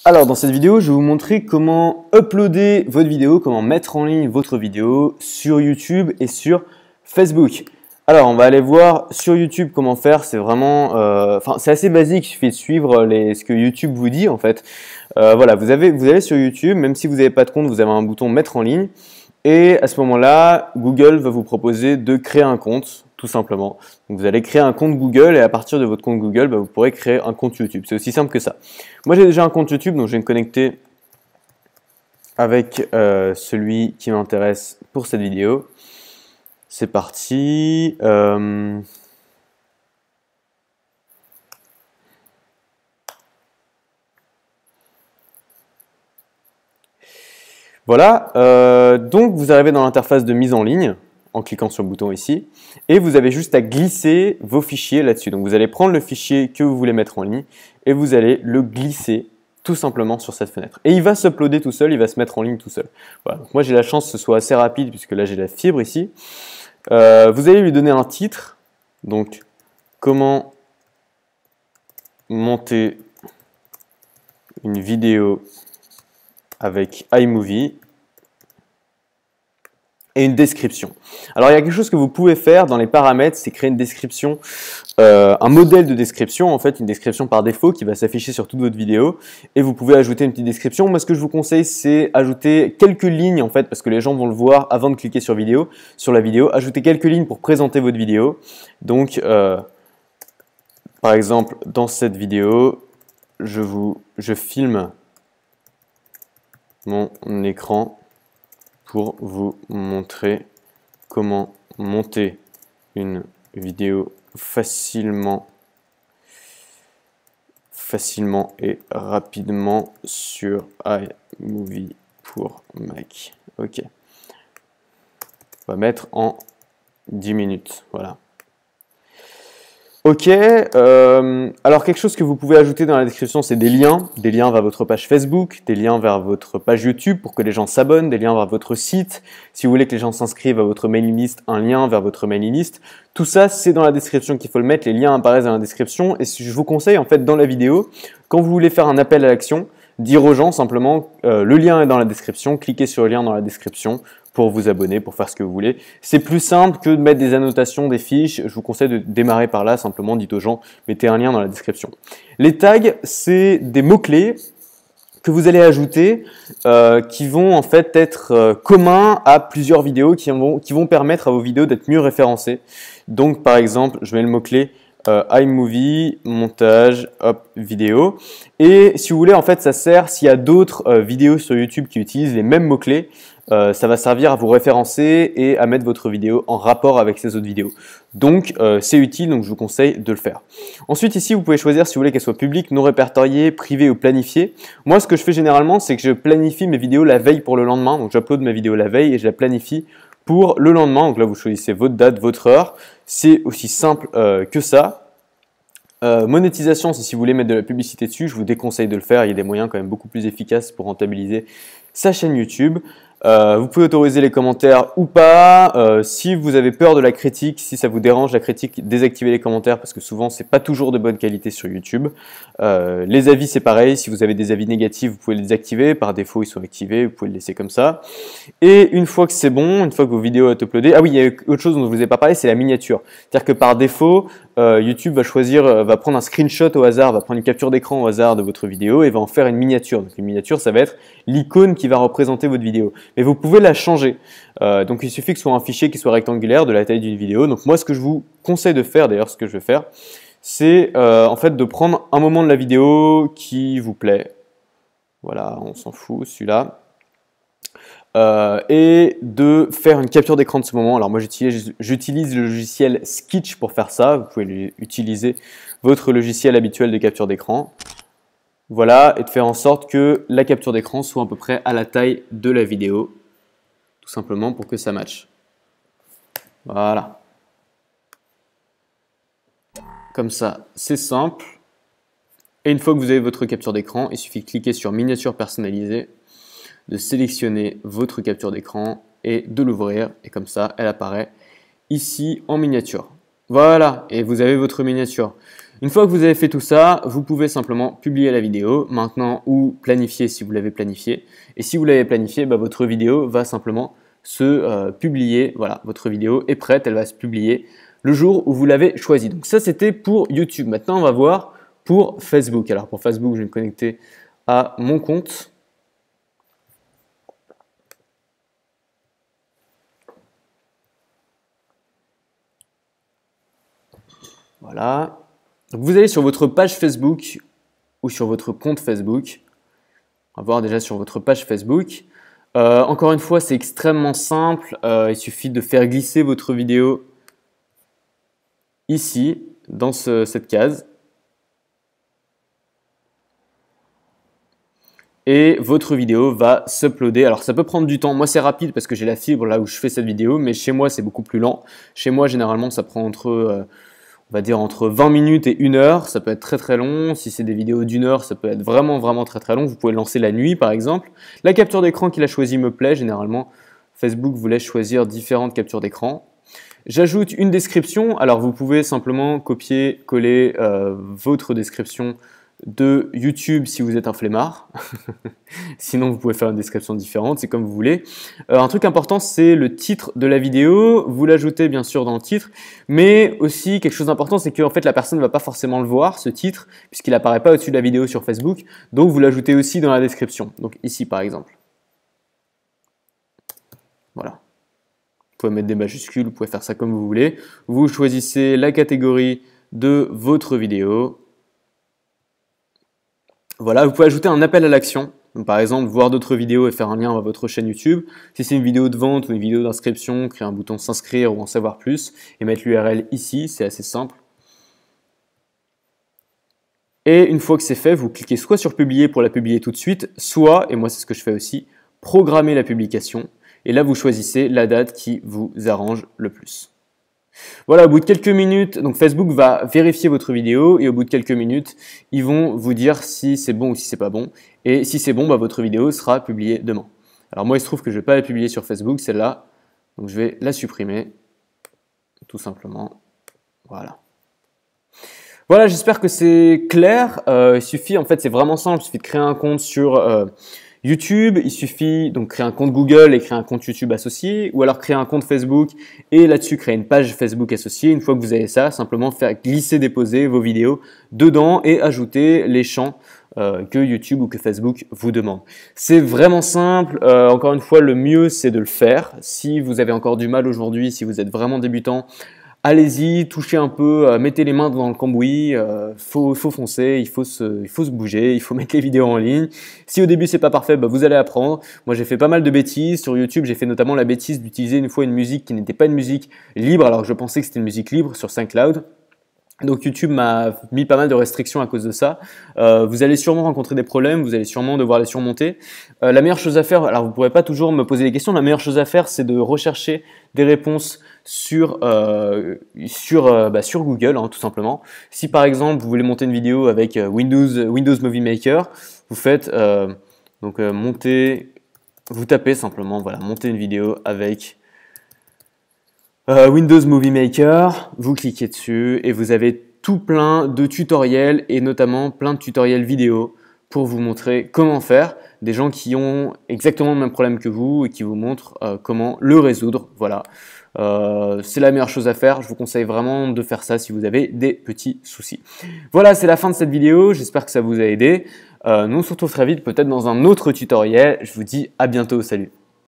Alors dans cette vidéo, je vais vous montrer comment uploader votre vidéo, comment mettre en ligne votre vidéo sur YouTube et sur Facebook. Alors on va aller voir sur YouTube comment faire, c'est vraiment, c'est assez basique, il suffit de suivre ce que YouTube vous dit en fait. Voilà, vous allez sur YouTube, même si vous n'avez pas de compte, vous avez un bouton mettre en ligne. Et à ce moment-là, Google va vous proposer de créer un compte, tout simplement. Donc vous allez créer un compte Google et à partir de votre compte Google, vous pourrez créer un compte YouTube. C'est aussi simple que ça. Moi, j'ai déjà un compte YouTube, donc je vais me connecter avec celui qui m'intéresse pour cette vidéo. C'est parti. Voilà, donc vous arrivez dans l'interface de mise en ligne en cliquant sur le bouton ici et vous avez juste à glisser vos fichiers là-dessus. Donc vous allez prendre le fichier que vous voulez mettre en ligne et vous allez le glisser tout simplement sur cette fenêtre. Et il va s'uploader tout seul, il va se mettre en ligne tout seul. Voilà. Donc moi j'ai la chance que ce soit assez rapide puisque là j'ai la fibre ici. Vous allez lui donner un titre, donc comment monter une vidéo avec iMovie et une description. Alors il y a quelque chose que vous pouvez faire dans les paramètres, c'est créer une description, un modèle de description, en fait une description par défaut qui va s'afficher sur toute votre vidéo et vous pouvez ajouter une petite description. Moi ce que je vous conseille c'est ajouter quelques lignes en fait parce que les gens vont le voir avant de cliquer sur la vidéo, ajouter quelques lignes pour présenter votre vidéo. Donc par exemple dans cette vidéo, je filme mon écran pour vous montrer comment monter une vidéo facilement et rapidement sur iMovie pour Mac. Ok. On va mettre en 10 minutes. Voilà. Ok, alors quelque chose que vous pouvez ajouter dans la description, c'est des liens vers votre page Facebook, des liens vers votre page YouTube pour que les gens s'abonnent, des liens vers votre site. Si vous voulez que les gens s'inscrivent à votre mailing list, un lien vers votre mailing list. Tout ça, c'est dans la description qu'il faut le mettre, les liens apparaissent dans la description. Et je vous conseille en fait dans la vidéo, quand vous voulez faire un appel à l'action, dire aux gens simplement le lien est dans la description, cliquez sur le lien dans la description pour vous abonner, pour faire ce que vous voulez. C'est plus simple que de mettre des annotations, des fiches. Je vous conseille de démarrer par là, simplement dites aux gens, mettez un lien dans la description. Les tags, c'est des mots-clés que vous allez ajouter qui vont en fait être communs à plusieurs vidéos qui vont permettre à vos vidéos d'être mieux référencées. Donc par exemple, je mets le mot-clé iMovie, montage, hop, vidéo. Et si vous voulez, en fait, ça sert s'il y a d'autres vidéos sur YouTube qui utilisent les mêmes mots-clés. Ça va servir à vous référencer et à mettre votre vidéo en rapport avec ces autres vidéos. Donc, c'est utile, donc je vous conseille de le faire. Ensuite, ici, vous pouvez choisir si vous voulez qu'elle soit publique, non répertoriée, privée ou planifiée. Moi, ce que je fais généralement, c'est que je planifie mes vidéos la veille pour le lendemain. Donc, j'upload ma vidéo la veille et je la planifie pour le lendemain. Donc là, vous choisissez votre date, votre heure. C'est aussi simple que ça. Monétisation, c'est si vous voulez mettre de la publicité dessus, je vous déconseille de le faire. Il y a des moyens quand même beaucoup plus efficaces pour rentabiliser sa chaîne YouTube. Vous pouvez autoriser les commentaires ou pas. Si vous avez peur de la critique, si ça vous dérange la critique, désactivez les commentaires parce que souvent c'est pas toujours de bonne qualité sur YouTube. Les avis c'est pareil, si vous avez des avis négatifs vous pouvez les désactiver, par défaut ils sont activés, vous pouvez le laisser comme ça. Et une fois que c'est bon, une fois que vos vidéos sont uploadées, ah oui il y a autre chose dont je vous ai pas parlé, c'est la miniature. C'est-à-dire que par défaut YouTube va prendre un screenshot au hasard, va prendre une capture d'écran au hasard de votre vidéo et va en faire une miniature. Donc une miniature ça va être l'icône qui va représenter votre vidéo. Mais vous pouvez la changer. Donc il suffit que ce soit un fichier qui soit rectangulaire de la taille d'une vidéo. Donc moi ce que je vous conseille de faire, d'ailleurs ce que je vais faire, c'est en fait de prendre un moment de la vidéo qui vous plaît. Voilà, on s'en fout, celui-là. Et de faire une capture d'écran de ce moment. Alors moi j'utilise le logiciel Skitch pour faire ça. Vous pouvez utiliser votre logiciel habituel de capture d'écran. Voilà, et de faire en sorte que la capture d'écran soit à peu près à la taille de la vidéo, tout simplement pour que ça matche. Voilà. Comme ça, c'est simple. Et une fois que vous avez votre capture d'écran, il suffit de cliquer sur miniature personnalisée, de sélectionner votre capture d'écran et de l'ouvrir. Et comme ça, elle apparaît ici en miniature. Voilà, et vous avez votre miniature. Une fois que vous avez fait tout ça, vous pouvez simplement publier la vidéo maintenant ou planifier si vous l'avez planifié. Et si vous l'avez planifié, votre vidéo va simplement se publier. Voilà, votre vidéo est prête, elle va se publier le jour où vous l'avez choisi. Donc ça, c'était pour YouTube. Maintenant, on va voir pour Facebook. Alors pour Facebook, je vais me connecter à mon compte. Voilà. Donc vous allez sur votre page Facebook ou sur votre compte Facebook. On va voir déjà sur votre page Facebook. Encore une fois, c'est extrêmement simple. Il suffit de faire glisser votre vidéo ici, dans cette case. Et votre vidéo va s'uploader. Alors ça peut prendre du temps. Moi c'est rapide parce que j'ai la fibre là où je fais cette vidéo, mais chez moi c'est beaucoup plus lent. Chez moi généralement ça prend on va dire entre 20 minutes et 1 heure. Ça peut être très très long. Si c'est des vidéos d'1 heure, ça peut être vraiment très très long. Vous pouvez le lancer la nuit par exemple. La capture d'écran qu'il a choisi me plaît. Généralement Facebook vous laisse choisir différentes captures d'écran. J'ajoute une description. Alors vous pouvez simplement copier-coller votre description de YouTube si vous êtes un flemmard. Sinon vous pouvez faire une description différente, c'est comme vous voulez. Un truc important, c'est le titre de la vidéo. Vous l'ajoutez bien sûr dans le titre, mais aussi quelque chose d'important, c'est que en fait la personne ne va pas forcément le voir, ce titre, puisqu'il n'apparaît pas au-dessus de la vidéo sur Facebook. Donc vous l'ajoutez aussi dans la description. Donc ici par exemple. Voilà. Vous pouvez mettre des majuscules, vous pouvez faire ça comme vous voulez. Vous choisissez la catégorie de votre vidéo. Voilà, vous pouvez ajouter un appel à l'action. Par exemple, voir d'autres vidéos et faire un lien à votre chaîne YouTube. Si c'est une vidéo de vente ou une vidéo d'inscription, créer un bouton s'inscrire ou en savoir plus et mettre l'URL ici, c'est assez simple. Et une fois que c'est fait, vous cliquez soit sur publier pour la publier tout de suite, soit, et moi c'est ce que je fais aussi, programmer la publication. Et là, vous choisissez la date qui vous arrange le plus. Voilà, au bout de quelques minutes, donc Facebook va vérifier votre vidéo et au bout de quelques minutes, ils vont vous dire si c'est bon ou si c'est pas bon. Et si c'est bon, votre vidéo sera publiée demain. Alors moi, il se trouve que je ne vais pas la publier sur Facebook, celle-là. Donc je vais la supprimer, tout simplement. Voilà. Voilà, j'espère que c'est clair. Il suffit, en fait, c'est vraiment simple. Il suffit de créer un compte sur YouTube, il suffit donc créer un compte Google et créer un compte YouTube associé, ou alors créer un compte Facebook et là-dessus créer une page Facebook associée. Une fois que vous avez ça, simplement faire glisser-déposer vos vidéos dedans et ajouter les champs que YouTube ou que Facebook vous demande. C'est vraiment simple. Encore une fois, le mieux c'est de le faire. Si vous avez encore du mal aujourd'hui, si vous êtes vraiment débutant, allez-y, touchez un peu, mettez les mains dans le cambouis, faut foncer, il faut se bouger, il faut mettre les vidéos en ligne. Si au début c'est pas parfait, vous allez apprendre. Moi j'ai fait pas mal de bêtises sur YouTube, j'ai fait notamment la bêtise d'utiliser une fois une musique qui n'était pas une musique libre alors que je pensais que c'était une musique libre sur SoundCloud. Donc YouTube m'a mis pas mal de restrictions à cause de ça. Vous allez sûrement rencontrer des problèmes, vous allez sûrement devoir les surmonter. La meilleure chose à faire, alors vous ne pourrez pas toujours me poser des questions, la meilleure chose à faire c'est de rechercher des réponses sur Google, tout simplement. Si par exemple vous voulez monter une vidéo avec Windows Movie Maker, vous faites vous tapez simplement monter une vidéo avec Windows Movie Maker, vous cliquez dessus et vous avez tout plein de tutoriels et notamment plein de tutoriels vidéo pour vous montrer comment faire. Des gens qui ont exactement le même problème que vous et qui vous montrent comment le résoudre. Voilà, c'est la meilleure chose à faire. Je vous conseille vraiment de faire ça si vous avez des petits soucis. Voilà, c'est la fin de cette vidéo. J'espère que ça vous a aidé. Nous on se retrouve très vite, peut-être dans un autre tutoriel. Je vous dis à bientôt. Salut!